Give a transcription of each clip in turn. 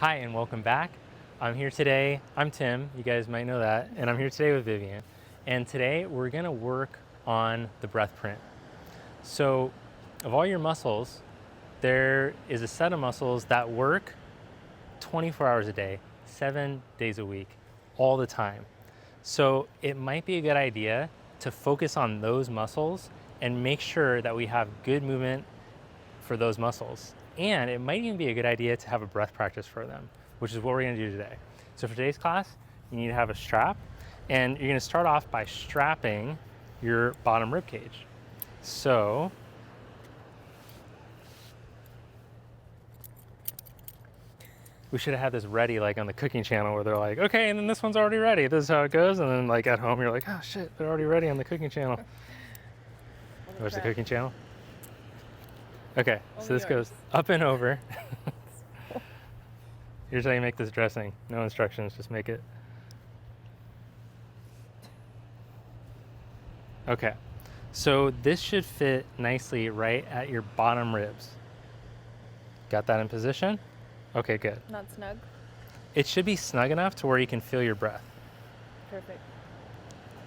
Hi and welcome back. I'm here today. I'm Tim, you guys might know that, and I'm here today with Vivian. And today we're gonna work on the breath print. So, of all your muscles, there is a set of muscles that work 24 hours a day, 7 days a week, all the time. So, it might be a good idea to focus on those muscles and make sure that we have good movement for those muscles. And it might even be a good idea to have a breath practice for them, which is what we're gonna do today. So for today's class, you need to have a strap, and you're gonna start off by strapping your bottom rib cage. So, we should have had this ready like on the cooking channel where they're like, okay, and then this one's already ready. This is how it goes. And then like at home, you're like, oh shit, they're already ready on the cooking channel. Where's the cooking channel? Okay, so this goes up and over. Here's how you make this dressing. No instructions, just make it. Okay, so this should fit nicely right at your bottom ribs. Got that in position? Okay, good. Not snug? It should be snug enough to where you can feel your breath. Perfect.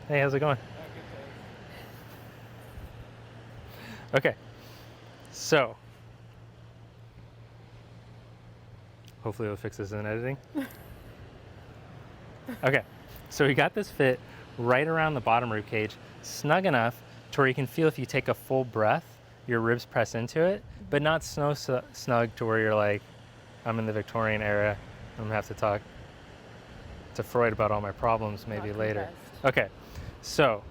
Hey, how's it going? Okay, so hopefully it'll fix this in editing. Okay, so we got this fit right around the bottom rib cage, snug enough to where you can feel if you take a full breath, your ribs press into it, but not so snug to where you're like, I'm in the Victorian era, I'm gonna have to talk to Freud about all my problems maybe later. Okay, so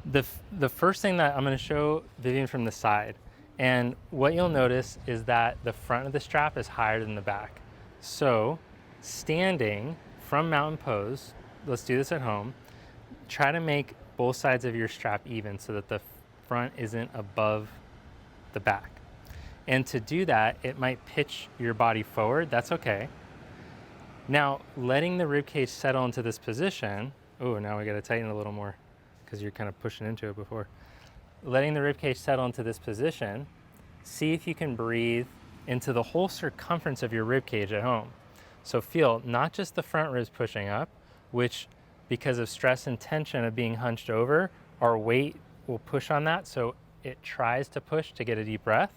the first thing that I'm gonna show Vivian from the side, and what you'll notice is that the front of the strap is higher than the back. So standing from mountain pose, let's do this at home, try to make both sides of your strap even so that the front isn't above the back. And to do that, it might pitch your body forward, that's okay. Now, letting the rib cage settle into this position, oh, now we gotta tighten it a little more because you're kind of pushing into it before. Letting the rib cage settle into this position, see if you can breathe into the whole circumference of your rib cage at home. So feel not just the front ribs pushing up, which because of stress and tension of being hunched over, our weight will push on that, so it tries to push to get a deep breath.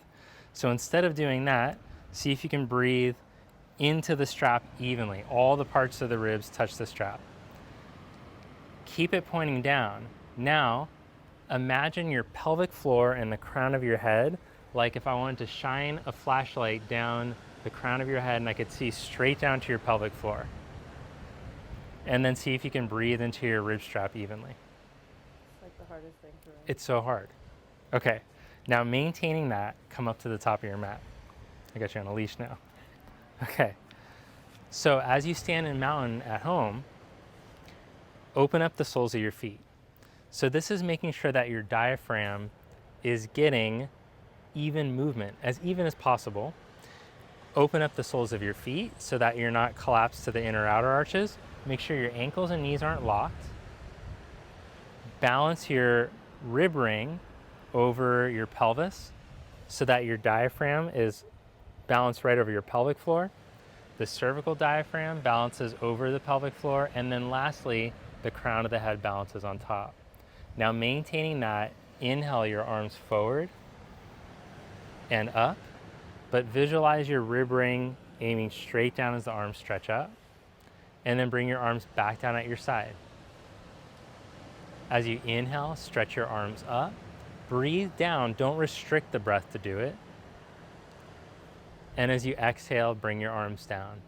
So instead of doing that, see if you can breathe into the strap evenly. All the parts of the ribs touch the strap. Keep it pointing down. Now, imagine your pelvic floor and the crown of your head, like if I wanted to shine a flashlight down the crown of your head and I could see straight down to your pelvic floor. And then see if you can breathe into your rib strap evenly. It's like the hardest thing for me. It's so hard. Okay, now maintaining that, come up to the top of your mat. I got you on a leash now. Okay, so as you stand in mountain at home, open up the soles of your feet. So this is making sure that your diaphragm is getting even movement, as even as possible. Open up the soles of your feet so that you're not collapsed to the inner outer arches. Make sure your ankles and knees aren't locked. Balance your rib ring over your pelvis so that your diaphragm is balanced right over your pelvic floor. The cervical diaphragm balances over the pelvic floor, and then lastly, the crown of the head balances on top. Now maintaining that, inhale your arms forward and up, but visualize your rib ring aiming straight down as the arms stretch up, and then bring your arms back down at your side. As you inhale, stretch your arms up, breathe down, don't restrict the breath to do it. And as you exhale, bring your arms down.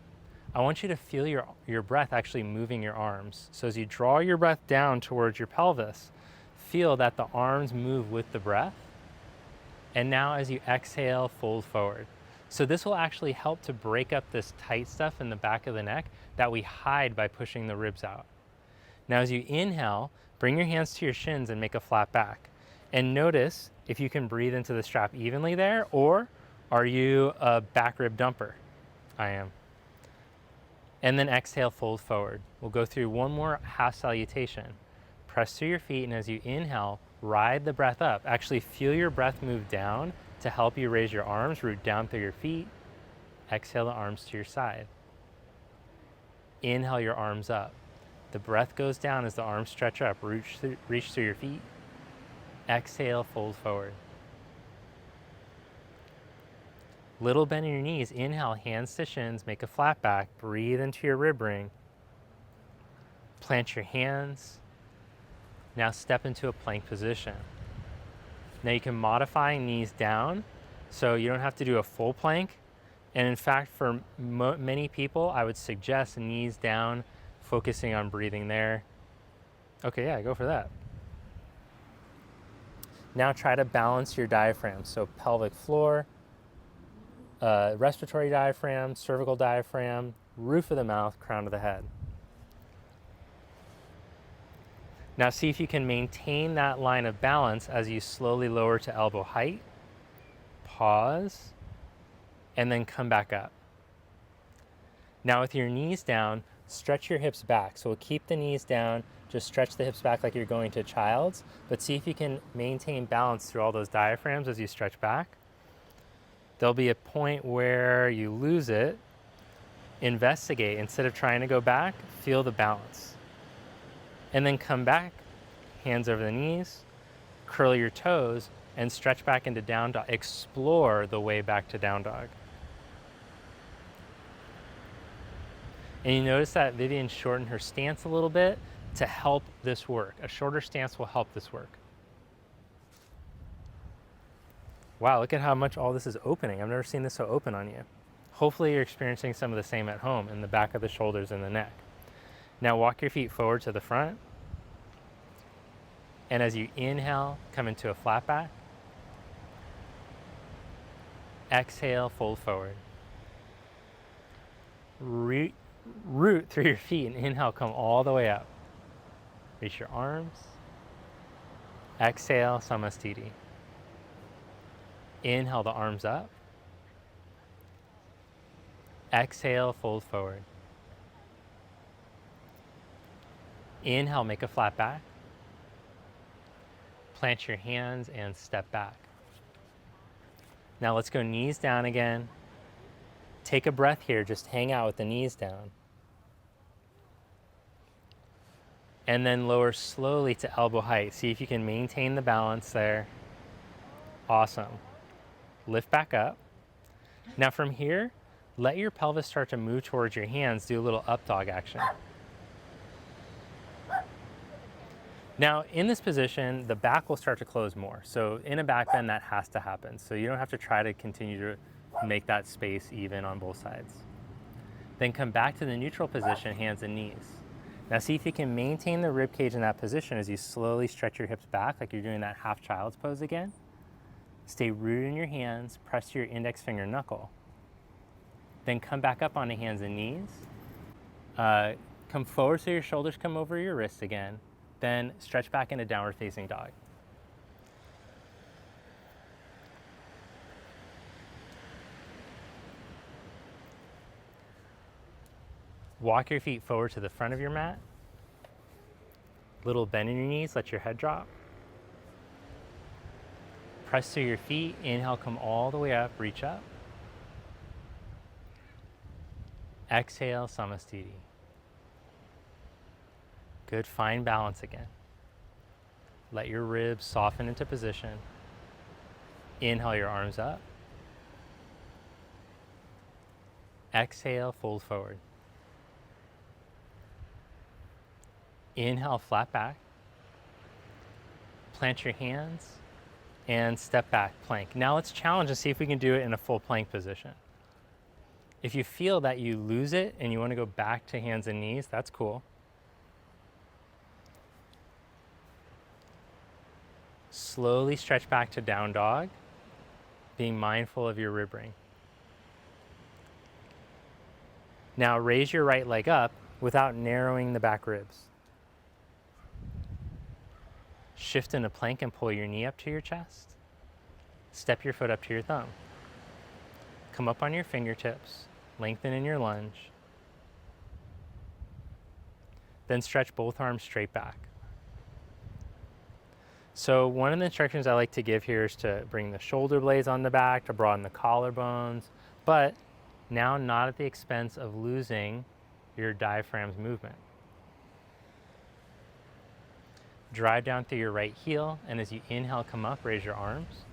I want you to feel your breath actually moving your arms. So as you draw your breath down towards your pelvis, feel that the arms move with the breath. And now as you exhale, fold forward. So this will actually help to break up this tight stuff in the back of the neck that we hide by pushing the ribs out. Now as you inhale, bring your hands to your shins and make a flat back. And notice if you can breathe into the strap evenly there, or are you a back rib dumper? I am. And then exhale, fold forward. We'll go through one more half salutation. Press through your feet, and as you inhale, ride the breath up. Actually feel your breath move down to help you raise your arms, root down through your feet. Exhale the arms to your side. Inhale your arms up. The breath goes down as the arms stretch up. Reach through your feet. Exhale, fold forward. Little bend in your knees. Inhale, hands to shins, make a flat back. Breathe into your rib ring. Plant your hands. Now step into a plank position. Now you can modify knees down, so you don't have to do a full plank. And in fact, for many people, I would suggest knees down, focusing on breathing there. Okay, yeah, go for that. Now try to balance your diaphragm. So pelvic floor, respiratory diaphragm, cervical diaphragm, roof of the mouth, crown of the head. Now see if you can maintain that line of balance as you slowly lower to elbow height. Pause, and then come back up. Now with your knees down, stretch your hips back. So we'll keep the knees down, just stretch the hips back like you're going to child's, but see if you can maintain balance through all those diaphragms as you stretch back. There'll be a point where you lose it. Investigate. Instead of trying to go back, feel the balance. And then come back, hands over the knees, curl your toes, and stretch back into down dog. Explore the way back to down dog. And you notice that Vivian shortened her stance a little bit to help this work. A shorter stance will help this work. Wow, look at how much all this is opening. I've never seen this so open on you. Hopefully you're experiencing some of the same at home in the back of the shoulders and the neck. Now walk your feet forward to the front. And as you inhale, come into a flat back. Exhale, fold forward. Root through your feet and inhale, come all the way up. Reach your arms. Exhale, Samastiti. Inhale the arms up. Exhale, fold forward. Inhale, make a flat back. Plant your hands and step back. Now let's go knees down again. Take a breath here, just hang out with the knees down. And then lower slowly to elbow height. See if you can maintain the balance there. Awesome. Lift back up. Now from here, let your pelvis start to move towards your hands. Do a little up dog action. Now in this position, the back will start to close more. So in a back bend, that has to happen. So you don't have to try to continue to make that space even on both sides. Then come back to the neutral position, hands and knees. Now see if you can maintain the rib cage in that position as you slowly stretch your hips back like you're doing that half child's pose again. Stay rooted in your hands, press your index finger knuckle. Then come back up onto hands and knees. Come forward so your shoulders come over your wrists again. Then stretch back into downward facing dog. Walk your feet forward to the front of your mat. Little bend in your knees, let your head drop. Press through your feet, inhale, come all the way up, reach up. Exhale, Samastiti. Good, find balance again. Let your ribs soften into position. Inhale your arms up. Exhale, fold forward. Inhale, flat back. Plant your hands and step back, plank. Now let's challenge and see if we can do it in a full plank position. If you feel that you lose it and you want to go back to hands and knees, that's cool. Slowly stretch back to down dog, being mindful of your rib ring. Now raise your right leg up without narrowing the back ribs. Shift into plank and pull your knee up to your chest. Step your foot up to your thumb. Come up on your fingertips, lengthen in your lunge. Then stretch both arms straight back. So one of the instructions I like to give here is to bring the shoulder blades on the back, to broaden the collarbones, but now not at the expense of losing your diaphragm's movement. Drive down through your right heel, and as you inhale, come up, raise your arms.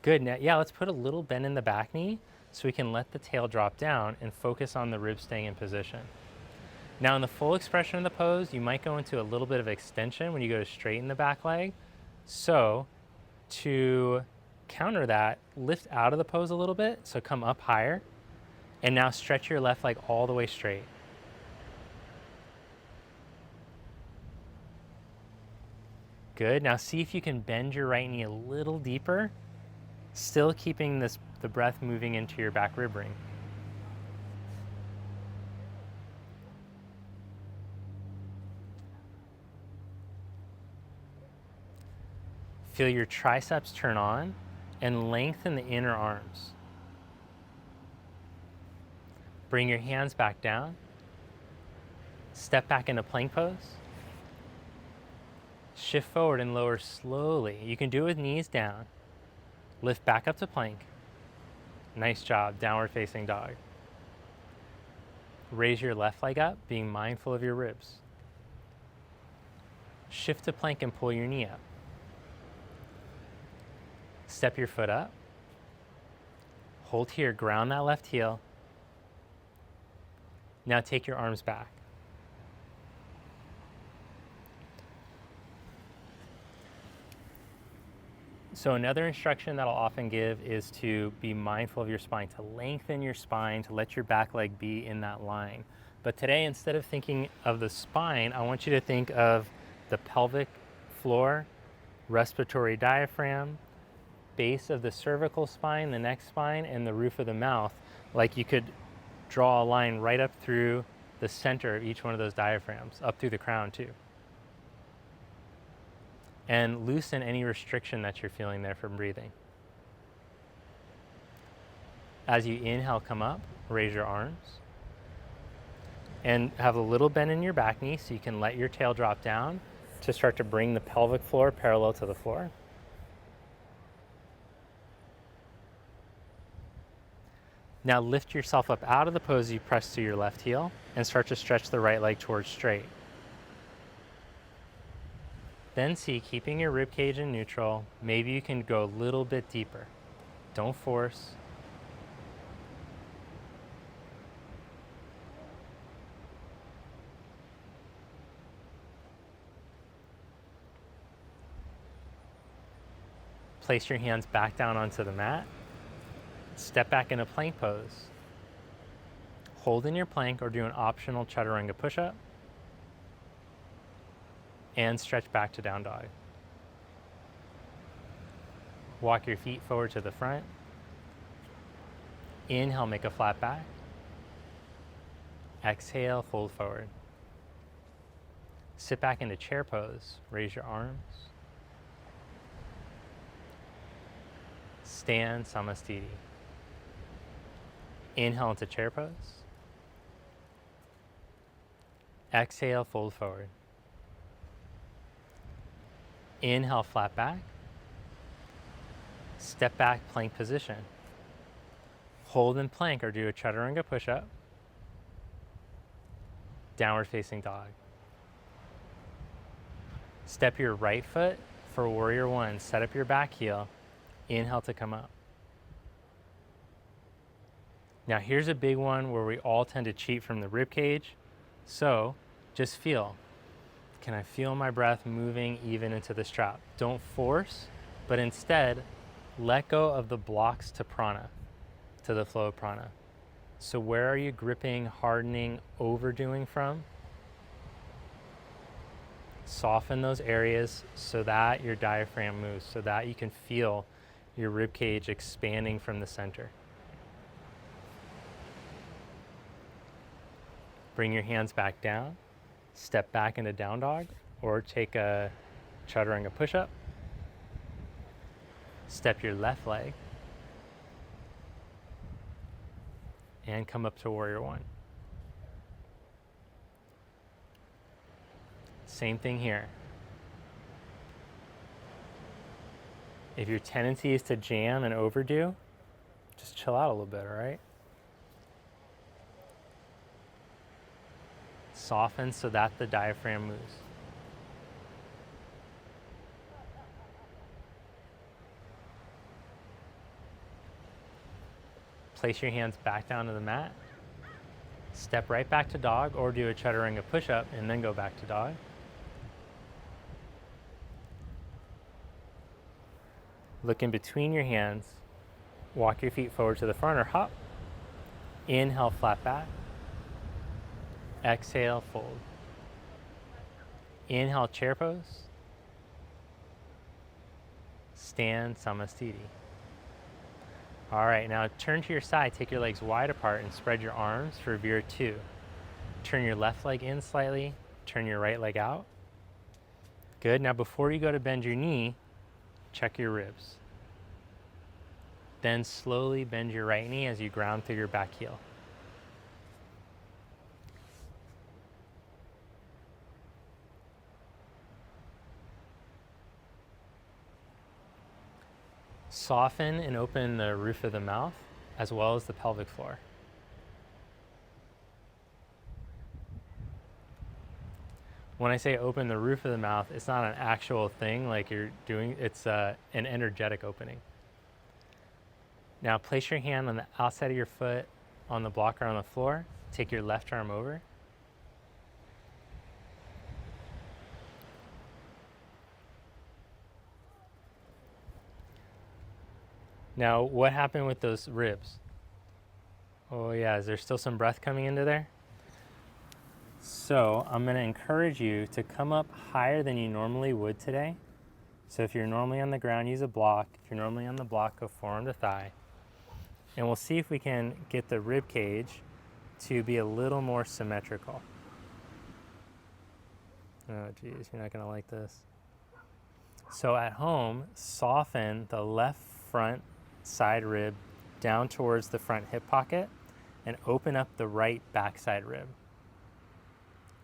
Good. Now, yeah, let's put a little bend in the back knee so we can let the tail drop down and focus on the ribs staying in position. Now, in the full expression of the pose, you might go into a little bit of extension when you go to straighten the back leg. So, to counter that, lift out of the pose a little bit, so come up higher, and now stretch your left leg all the way straight. Good. Now see if you can bend your right knee a little deeper, still keeping the breath moving into your back rib ring. Feel your triceps turn on and lengthen the inner arms. Bring your hands back down. Step back into plank pose. Shift forward and lower slowly. You can do it with knees down. Lift back up to plank. Nice job, downward facing dog. Raise your left leg up, being mindful of your ribs. Shift to plank and pull your knee up. Step your foot up. Hold here, ground that left heel. Now take your arms back. So another instruction that I'll often give is to be mindful of your spine, to lengthen your spine, to let your back leg be in that line. But today, instead of thinking of the spine, I want you to think of the pelvic floor, respiratory diaphragm, base of the cervical spine, the neck spine, and the roof of the mouth. Like you could draw a line right up through the center of each one of those diaphragms, up through the crown too. And loosen any restriction that you're feeling there from breathing. As you inhale, come up, raise your arms. And have a little bend in your back knee so you can let your tail drop down to start to bring the pelvic floor parallel to the floor. Now lift yourself up out of the pose you press to your left heel and start to stretch the right leg towards straight. Then see, keeping your rib cage in neutral, maybe you can go a little bit deeper. Don't force. Place your hands back down onto the mat. Step back into plank pose. Hold in your plank or do an optional chaturanga push-up. And stretch back to down dog. Walk your feet forward to the front. Inhale, make a flat back. Exhale, fold forward. Sit back into chair pose. Raise your arms. Stand Samastiti. Inhale into chair pose. Exhale, fold forward. Inhale, flat back. Step back, plank position. Hold in plank or do a chaturanga push-up. Downward facing dog. Step your right foot for warrior one. Set up your back heel. Inhale to come up. Now here's a big one where we all tend to cheat from the rib cage. So just feel. Can I feel my breath moving even into the strap? Don't force, but instead let go of the blocks to prana, to the flow of prana. So where are you gripping, hardening, overdoing from? Soften those areas so that your diaphragm moves, so that you can feel your rib cage expanding from the center. Bring your hands back down. Step back into down dog or take a chaturanga push-up. Step your left leg and come up to warrior one. Same thing here. If your tendency is to jam and overdo, just chill out a little bit, all right? Soften so that the diaphragm moves. Place your hands back down to the mat. Step right back to dog or do a chaturanga push-up and then go back to dog. Look in between your hands. Walk your feet forward to the front or hop. Inhale, flat back. Exhale, fold. Inhale, chair pose. Stand, Samastiti. All right, now turn to your side, take your legs wide apart and spread your arms for Vira 2. Turn your left leg in slightly, turn your right leg out. Good, now before you go to bend your knee, check your ribs. Then slowly bend your right knee as you ground through your back heel. Soften and open the roof of the mouth as well as the pelvic floor. When I say open the roof of the mouth, it's not an actual thing like you're doing, it's an energetic opening. Now place your hand on the outside of your foot on the blocker on the floor. Take your left arm over. Now, what happened with those ribs? Oh yeah, is there still some breath coming into there? So I'm gonna encourage you to come up higher than you normally would today. So if you're normally on the ground, use a block. If you're normally on the block, go forearm to thigh. And we'll see if we can get the rib cage to be a little more symmetrical. Oh geez, you're not gonna like this. So at home, soften the left front side rib down towards the front hip pocket and open up the right backside rib.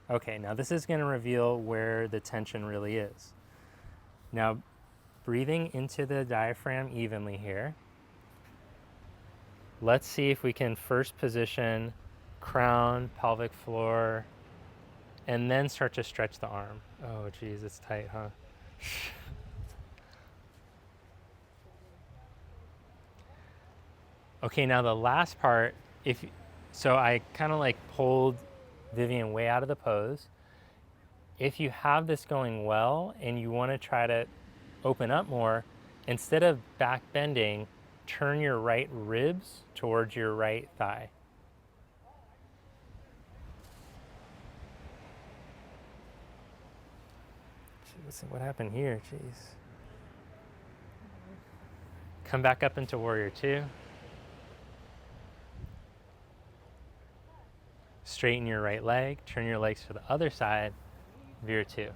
Okay, now this is going to reveal where the tension really is. Now, breathing into the diaphragm evenly here. Let's see if we can first position crown, pelvic floor, and then start to stretch the arm. Oh geez, it's tight, huh? Okay, now the last part, so I kind of like pulled Vivian way out of the pose. If you have this going well and you want to try to open up more, instead of back bending, turn your right ribs towards your right thigh. Jeez, what happened here? Jeez. Come back up into warrior 2. Straighten your right leg, turn your legs to the other side, Vira 2.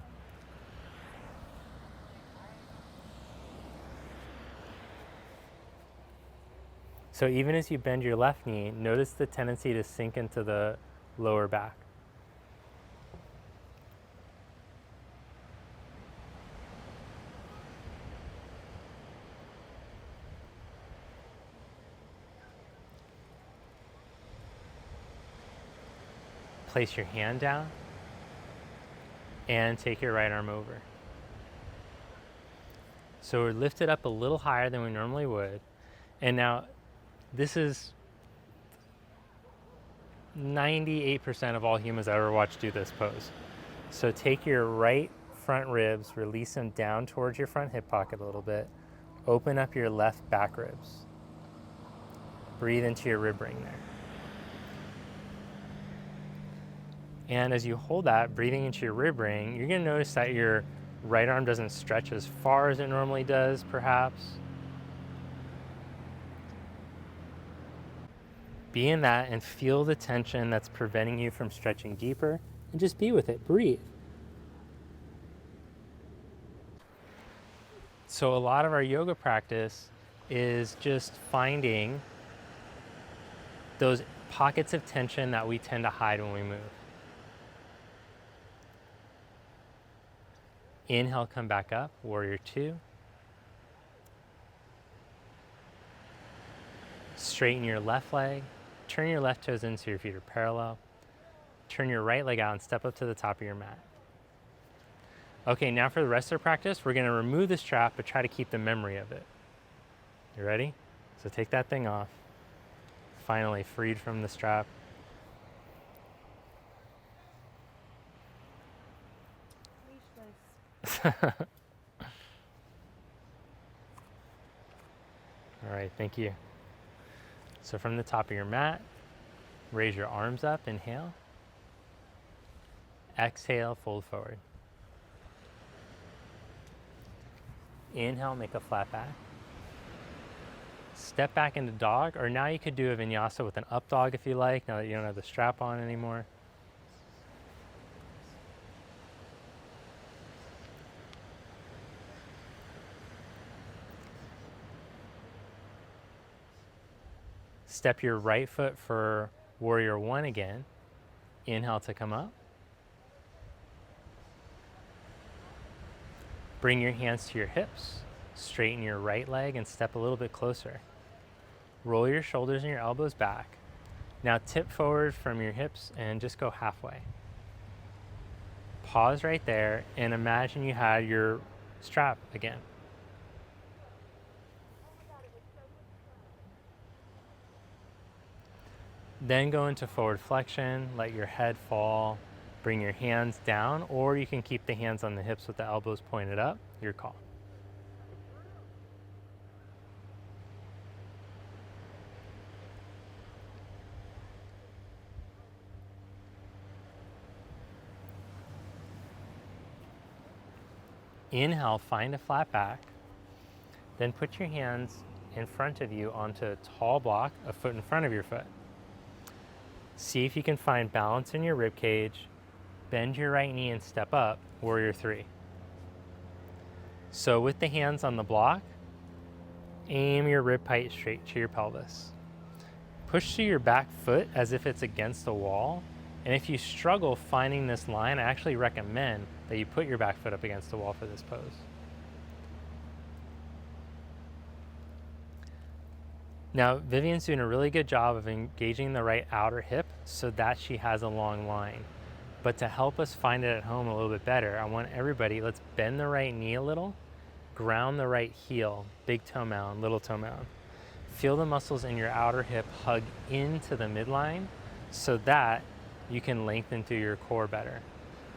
So even as you bend your left knee, notice the tendency to sink into the lower back. Place your hand down and take your right arm over. So we're lifted up a little higher than we normally would. And now this is 98% of all humans I ever watch do this pose. So take your right front ribs, release them down towards your front hip pocket a little bit. Open up your left back ribs. Breathe into your rib ring there. And as you hold that, breathing into your rib ring, you're gonna notice that your right arm doesn't stretch as far as it normally does, perhaps. Be in that and feel the tension that's preventing you from stretching deeper, and just be with it, breathe. So a lot of our yoga practice is just finding those pockets of tension that we tend to hide when we move. Inhale, come back up, warrior 2. Straighten your left leg, turn your left toes in so your feet are parallel. Turn your right leg out and step up to the top of your mat. Okay, now for the rest of the practice, we're gonna remove the strap, but try to keep the memory of it. You ready? So take that thing off. Finally freed from the strap. Speechless. All right, thank you. So from the top of your mat, raise your arms up, inhale. Exhale, fold forward. Inhale, make a flat back. Step back into dog, or now you could do a vinyasa with an up dog if you like, now that you don't have the strap on anymore. Step your right foot for warrior one again. Inhale to come up. Bring your hands to your hips. Straighten your right leg and step a little bit closer. Roll your shoulders and your elbows back. Now tip forward from your hips and just go halfway. Pause right there and imagine you had your strap again. Then go into forward flexion, let your head fall, bring your hands down, or you can keep the hands on the hips with the elbows pointed up, your call. Inhale, find a flat back, then put your hands in front of you onto a tall block, a foot in front of your foot. See if you can find balance in your rib cage. Bend your right knee and step up, warrior three. So with the hands on the block, aim your rib height straight to your pelvis. Push to your back foot as if it's against the wall. And if you struggle finding this line, I actually recommend that you put your back foot up against the wall for this pose. Now, Vivian's doing a really good job of engaging the right outer hip so that she has a long line. But to help us find it at home a little bit better, I want everybody, let's bend the right knee a little, ground the right heel, big toe mound, little toe mound. Feel the muscles in your outer hip hug into the midline so that you can lengthen through your core better.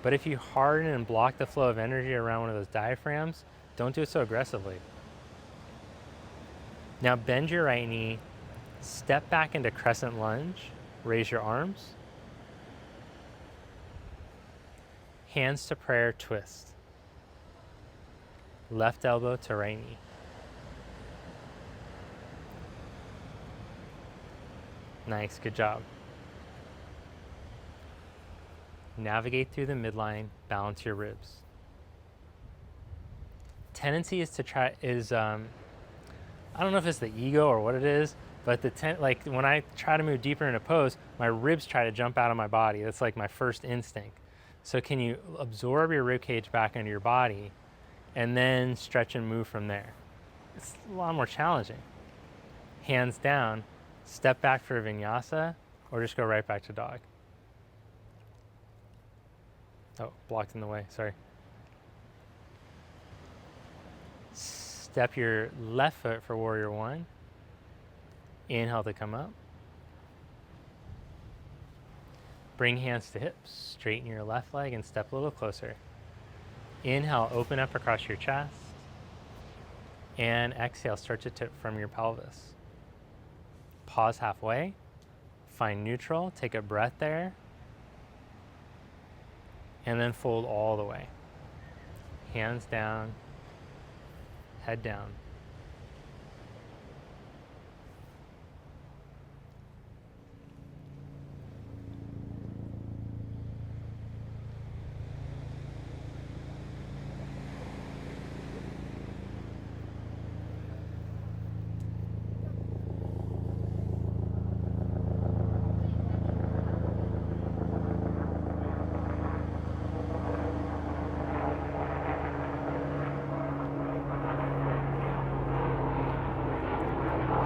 But if you harden and block the flow of energy around one of those diaphragms, don't do it so aggressively. Now bend your right knee, step back into crescent lunge, raise your arms. Hands to prayer, twist. Left elbow to right knee. Nice, good job. Navigate through the midline, balance your ribs. Tendency is to try, I don't know if it's the ego or what it is, but like when I try to move deeper into pose, my ribs try to jump out of my body. That's like my first instinct. So can you absorb your rib cage back into your body and then stretch and move from there? It's a lot more challenging. Hands down, step back for a vinyasa, or just go right back to dog. Oh, blocked in the way, sorry. Step your left foot for warrior one. Inhale to come up. Bring hands to hips, straighten your left leg and step a little closer. Inhale, open up across your chest. And exhale, start to tip from your pelvis. Pause halfway, find neutral, take a breath there, and then fold all the way. Hands down, head down.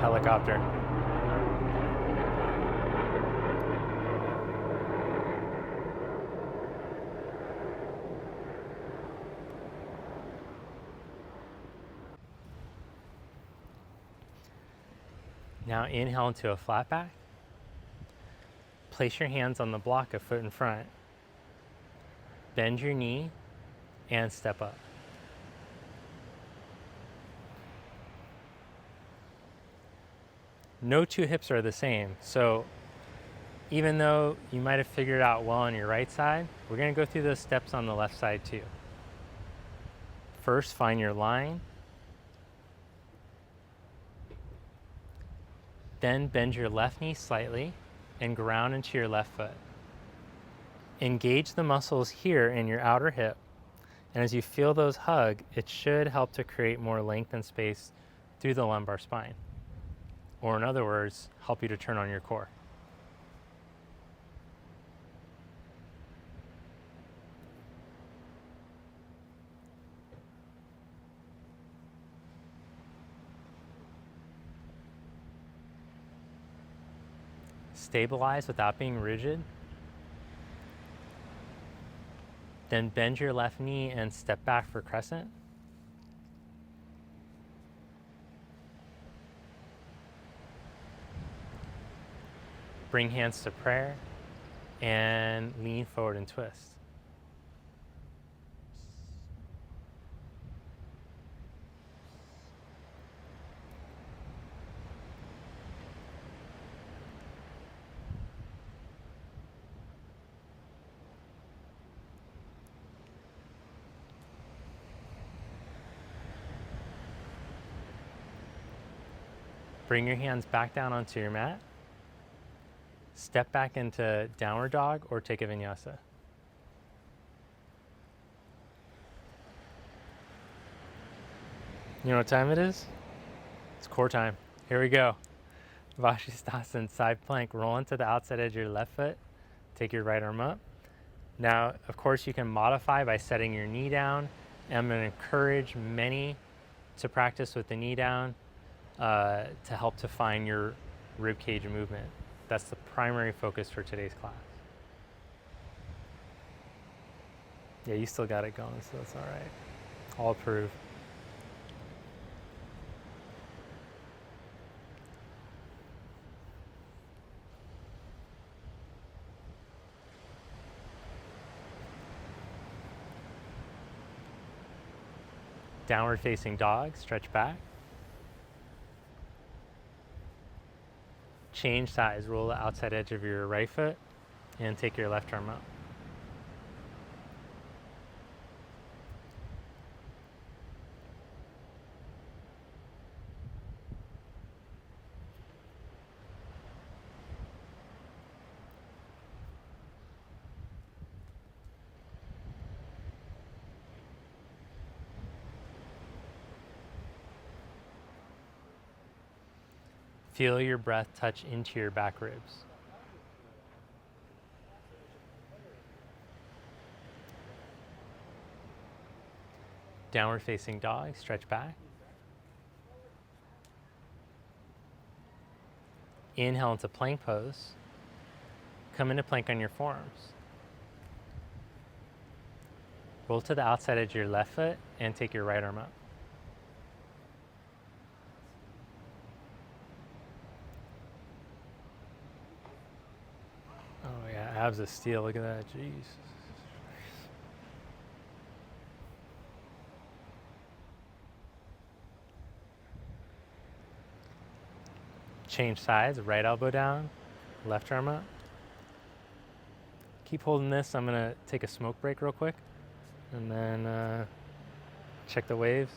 Helicopter. Now inhale into a flat back. Place your hands on the block a foot in front. Bend your knee and step up. No two hips are the same, so even though you might have figured it out well on your right side, we're going to go through those steps on the left side too. First, find your line. Then bend your left knee slightly and ground into your left foot. Engage the muscles here in your outer hip, and as you feel those hug, it should help to create more length and space through the lumbar spine. Or in other words, help you to turn on your core. Stabilize without being rigid. Then bend your left knee and step back for crescent. Bring hands to prayer and lean forward and twist. Bring your hands back down onto your mat. Step back into downward dog or take a vinyasa. You know what time it is? It's core time. Here we go. Vashisthasana, side plank. Roll into the outside edge of your left foot. Take your right arm up. Now, of course, you can modify by setting your knee down. And I'm going to encourage many to practice with the knee down to help to find your rib cage movement. That's the primary focus for today's class. Yeah, you still got it going, so that's all right. I'll approve. Downward facing dog, stretch back. Change size, roll the outside edge of your right foot and take your left arm up. Feel your breath touch into your back ribs. Downward facing dog, stretch back. Inhale into plank pose. Come into plank on your forearms. Roll to the outside edge of your left foot and take your right arm up. Oh yeah, abs of steel, look at that, jeez. Change sides, right elbow down, left arm up. Keep holding this. I'm gonna take a smoke break real quick and then check the waves.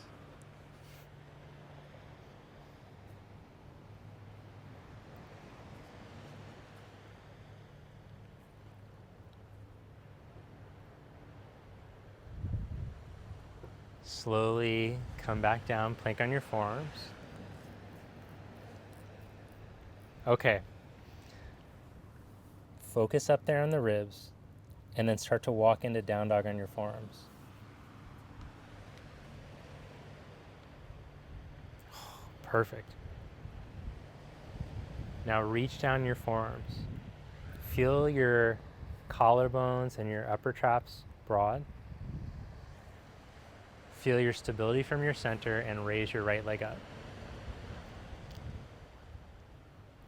Slowly come back down, plank on your forearms. Okay. Focus up there on the ribs and then start to walk into down dog on your forearms. Perfect. Now reach down your forearms. Feel your collarbones and your upper traps broad. Feel your stability from your center and raise your right leg up.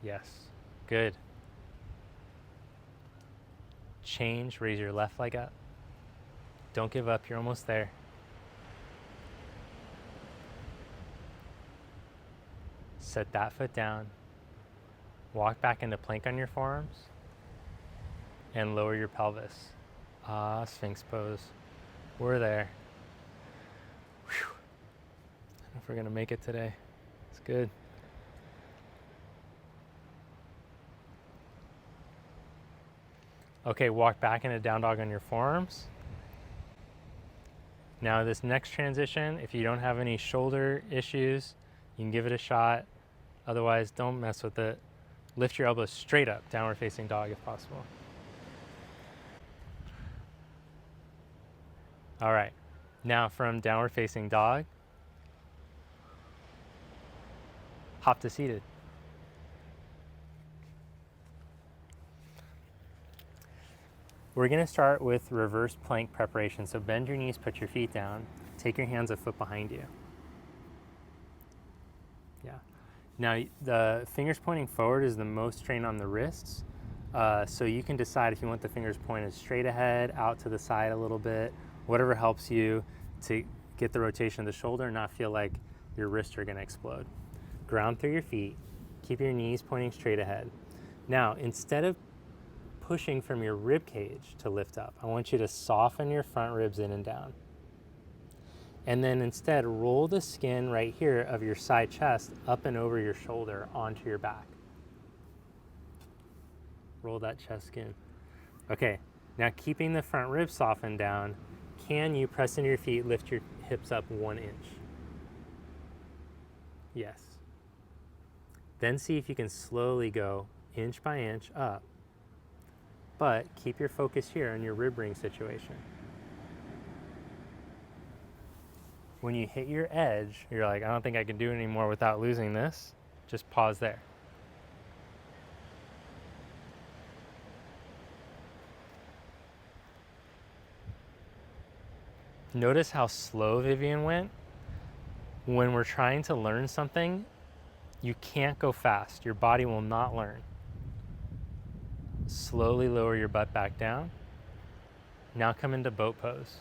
Yes. Good. Change, raise your left leg up. Don't give up, you're almost there. Set that foot down. Walk back into plank on your forearms and lower your pelvis. Ah, Sphinx pose. We're there. Whew. I don't know if we're gonna make it today. It's good. Okay, walk back into down dog on your forearms. Now this next transition, if you don't have any shoulder issues, you can give it a shot. Otherwise, don't mess with it. Lift your elbows straight up, downward facing dog if possible. All right, now from downward facing dog, hop to seated. We're gonna start with reverse plank preparation. So bend your knees, put your feet down, take your hands a foot behind you. Yeah. Now the fingers pointing forward is the most strain on the wrists. So you can decide if you want the fingers pointed straight ahead, out to the side a little bit, whatever helps you to get the rotation of the shoulder and not feel like your wrists are gonna explode. Ground through your feet, keep your knees pointing straight ahead. Now, instead of pushing from your rib cage to lift up, I want you to soften your front ribs in and down. And then instead roll the skin right here of your side chest up and over your shoulder onto your back. Roll that chest skin. Okay, now keeping the front ribs softened down, can you press into your feet, lift your hips up 1 inch? Yes. Then see if you can slowly go inch by inch up, but keep your focus here on your rib ring situation. When you hit your edge, you're like, I don't think I can do it anymore without losing this. Just pause there. Notice how slow Vivian went. When we're trying to learn something, you can't go fast. Your body will not learn. Slowly lower your butt back down. Now come into boat pose.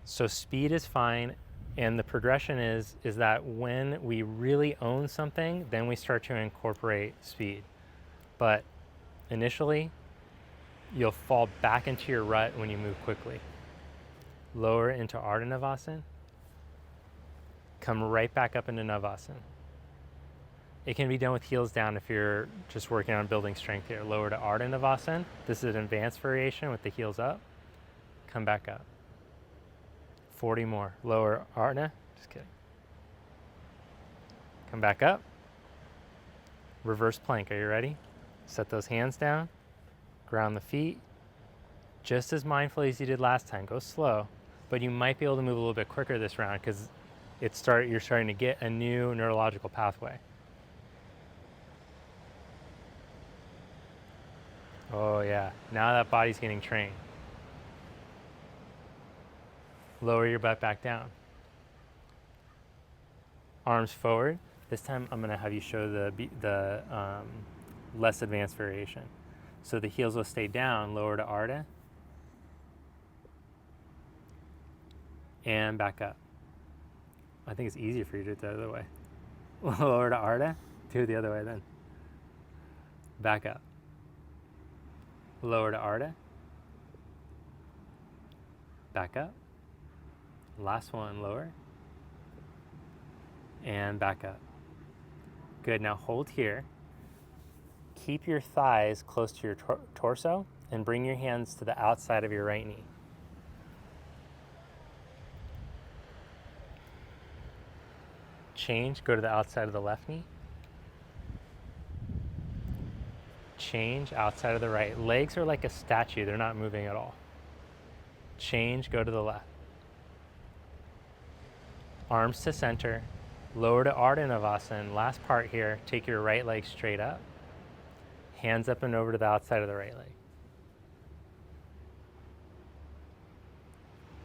So speed is fine, and the progression is that when we really own something, then we start to incorporate speed. But initially, you'll fall back into your rut when you move quickly. Lower into Ardha Navasana. Come right back up into Navasana. It can be done with heels down if you're just working on building strength here. Lower to Ardha Navasana. This is an advanced variation with the heels up. Come back up. 40 more. Lower Ardha. Just kidding. Come back up. Reverse plank. Are you ready? Set those hands down. Ground the feet. Just as mindfully as you did last time. Go slow, but you might be able to move a little bit quicker this round because you're starting to get a new neurological pathway. Oh yeah, now that body's getting trained. Lower your butt back down. Arms forward. This time I'm gonna have you show the less advanced variation. So the heels will stay down, lower to Ardha, and back up. I think it's easier for you to do it the other way. Lower to Ardha, do it the other way then. Back up. Lower to Ardha. Back up. Last one, lower. And back up. Good, now hold here. Keep your thighs close to your torso and bring your hands to the outside of your right knee. Change, go to the outside of the left knee. Change, outside of the right. Legs are like a statue, they're not moving at all. Change, go to the left. Arms to center, lower to Ardha Navasana. Last part here, take your right leg straight up. Hands up and over to the outside of the right leg.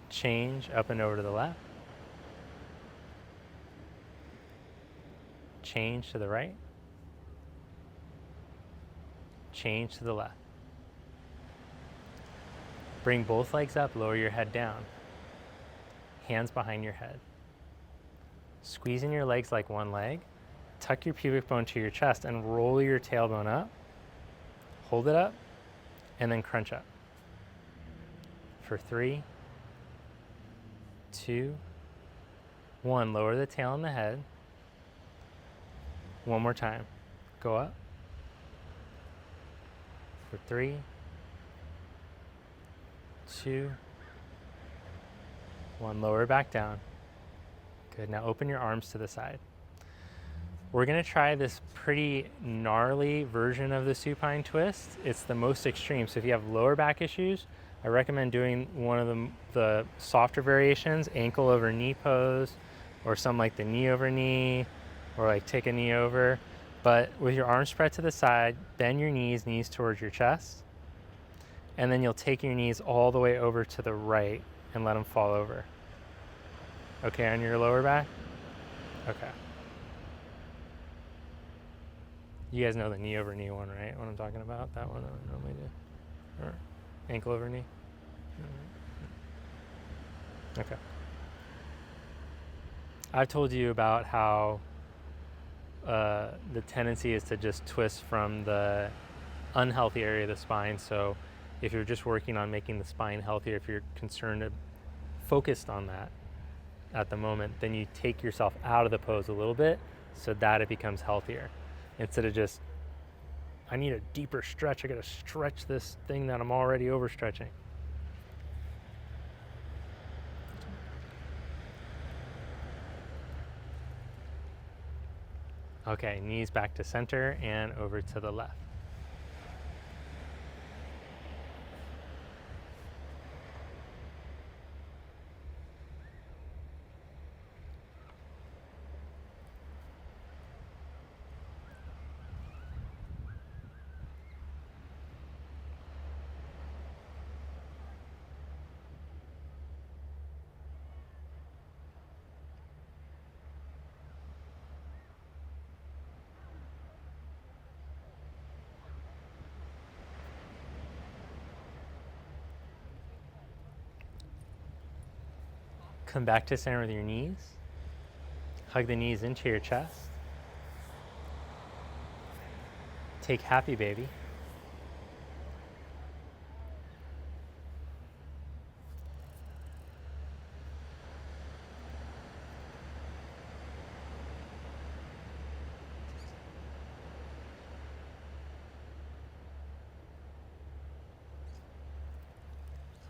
Change, up and over to the left. Change to the right. Change to the left. Bring both legs up, lower your head down. Hands behind your head. Squeezing your legs like one leg. Tuck your pubic bone to your chest and roll your tailbone up. Hold it up and then crunch up. For 3, 2, 1. Lower the tail on the head. One more time. Go up. For 3, 2, 1. Lower back down. Good. Now open your arms to the side. We're going to try this pretty gnarly version of the supine twist. It's the most extreme. So if you have lower back issues, I recommend doing one of the softer variations, ankle over knee pose, or some like the knee over knee, or like take a knee over. But with your arms spread to the side, bend your knees towards your chest. And then you'll take your knees all the way over to the right and let them fall over. Okay, on your lower back? Okay. You guys know the knee over knee one, right? What I'm talking about? That one I normally do. Or ankle over knee. Okay. I've told you about how the tendency is to just twist from the unhealthy area of the spine. So if you're just working on making the spine healthier, if you're focused on that at the moment, then you take yourself out of the pose a little bit so that it becomes healthier. Instead of just, I need a deeper stretch, I gotta stretch this thing that I'm already overstretching. Okay, knees back to center and over to the left. Come back to center with your knees. Hug the knees into your chest. Take happy baby.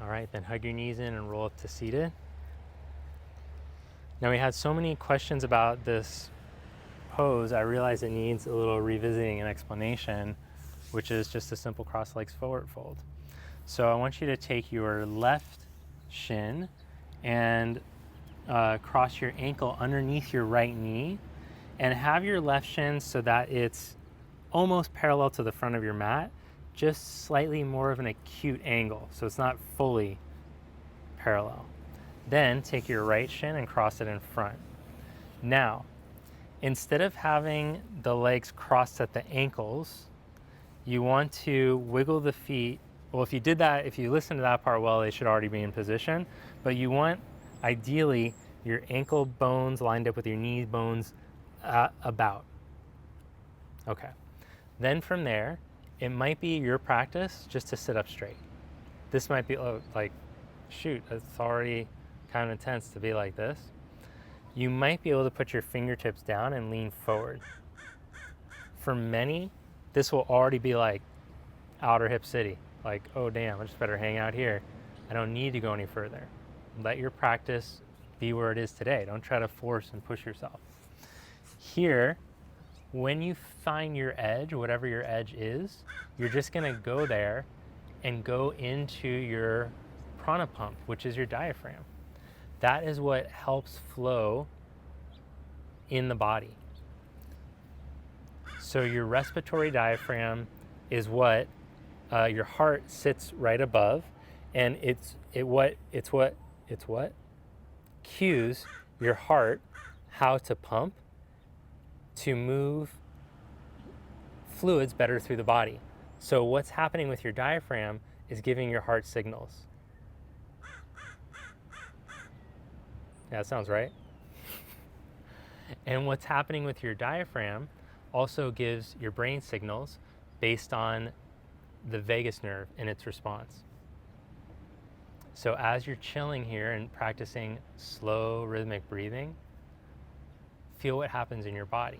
All right, then hug your knees in and roll up to seated. Now we had so many questions about this pose, I realize it needs a little revisiting and explanation, which is just a simple cross legs forward fold. So I want you to take your left shin and cross your ankle underneath your right knee and have your left shin so that it's almost parallel to the front of your mat, just slightly more of an acute angle, so it's not fully parallel. Then take your right shin and cross it in front. Now, instead of having the legs crossed at the ankles, you want to wiggle the feet. Well, if you did that, if you listen to that part well, they should already be in position. But you want, ideally, your ankle bones lined up with your knee bones about. Okay. Then from there, it might be your practice just to sit up straight. This might be like, shoot, it's already kind of intense to be like this. You might be able to put your fingertips down and lean forward. For many, this will already be like outer hip city. Like, oh damn, I just better hang out here. I don't need to go any further. Let your practice be where it is today. Don't try to force and push yourself. Here, when you find your edge, whatever your edge is, you're just gonna go there and go into your prana pump, which is your diaphragm. That is what helps flow in the body. So your respiratory diaphragm is what your heart sits right above, and it's what cues your heart how to pump to move fluids better through the body. So what's happening with your diaphragm is giving your heart signals. Yeah, that sounds right. And what's happening with your diaphragm also gives your brain signals based on the vagus nerve and its response. So as you're chilling here and practicing slow rhythmic breathing, feel what happens in your body.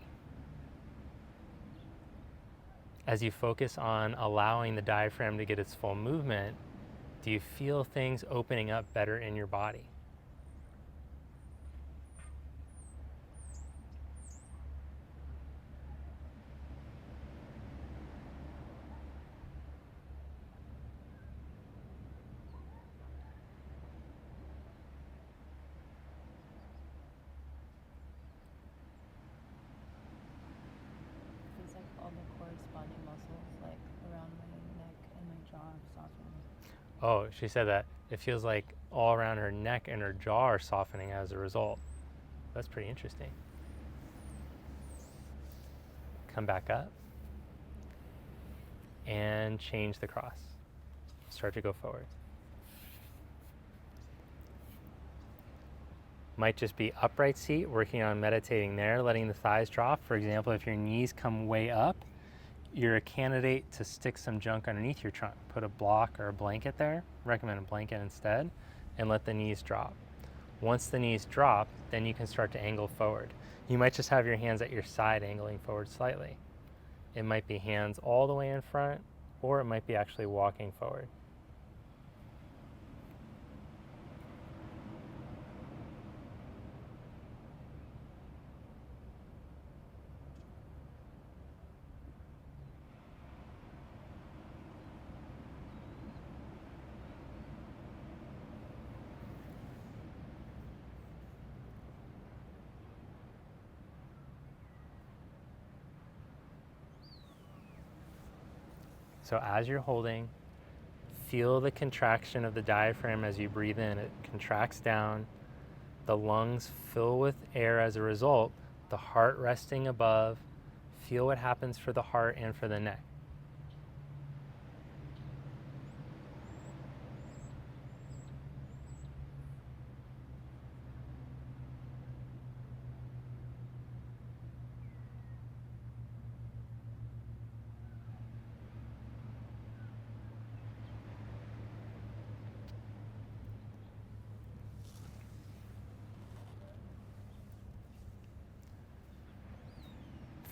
As you focus on allowing the diaphragm to get its full movement, do you feel things opening up better in your body? Feels like all the corresponding muscles, like around my neck and my jaw, are softening. Oh, she said that it feels like all around her neck and her jaw are softening as a result. That's pretty interesting. Come back up and change the cross. Start to go forward. Might just be upright seat, working on meditating there, letting the thighs drop. For example, if your knees come way up, you're a candidate to stick some junk underneath your trunk. Put a block or a blanket there, recommend a blanket instead, and let the knees drop. Once the knees drop, then you can start to angle forward. You might just have your hands at your side angling forward slightly. It might be hands all the way in front, or it might be actually walking forward. So as you're holding, feel the contraction of the diaphragm as you breathe in. It contracts down. The lungs fill with air as a result. The heart resting above. Feel what happens for the heart and for the neck.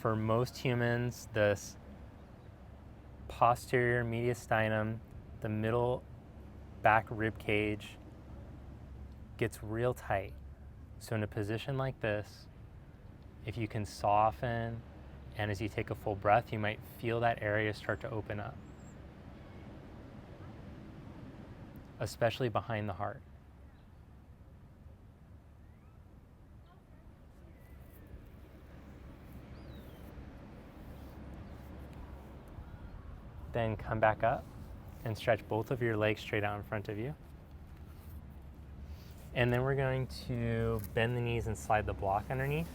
For most humans, the posterior mediastinum, the middle back rib cage, gets real tight. So in a position like this, if you can soften, and as you take a full breath, you might feel that area start to open up, especially behind the heart. Then come back up and stretch both of your legs straight out in front of you. And then we're going to bend the knees and slide the block underneath.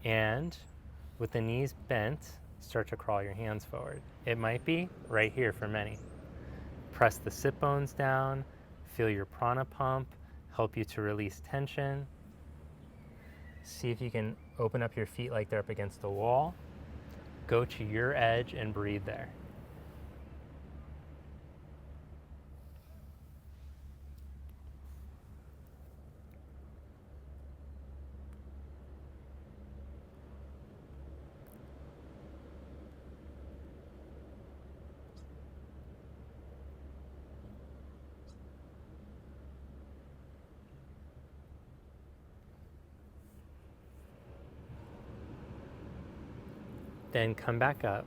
And with the knees bent, start to crawl your hands forward. It might be right here for many. Press the sit bones down, feel your prana pump, help you to release tension. See if you can open up your feet like they're up against the wall. Go to your edge and breathe there. Then come back up.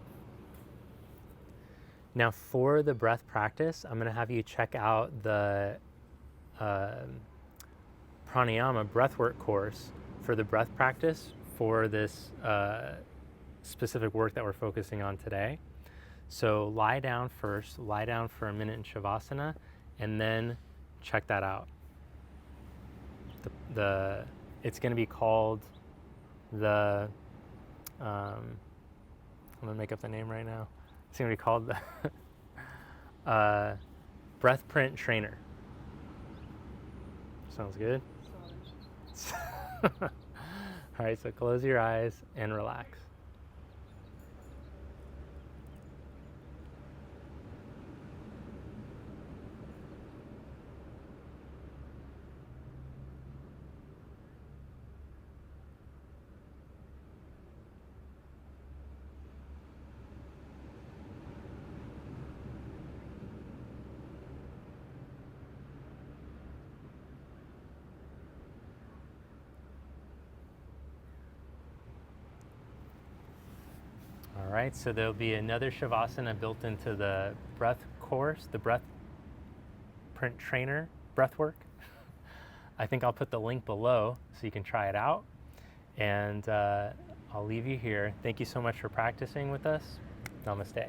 Now for the breath practice, I'm going to have you check out the pranayama breathwork course for the breath practice for this specific work that we're focusing on today. So lie down first, lie down for a minute in Shavasana, and then check that out. The It's going to be called the, I'm going to make up the name right now. It's going to be called the Breath Print Trainer. Sounds good? All right, so close your eyes and relax. All right, so there'll be another Shavasana built into the breath course, the breath print trainer breath work. I think I'll put the link below so you can try it out. And I'll leave you here. Thank you so much for practicing with us. Namaste.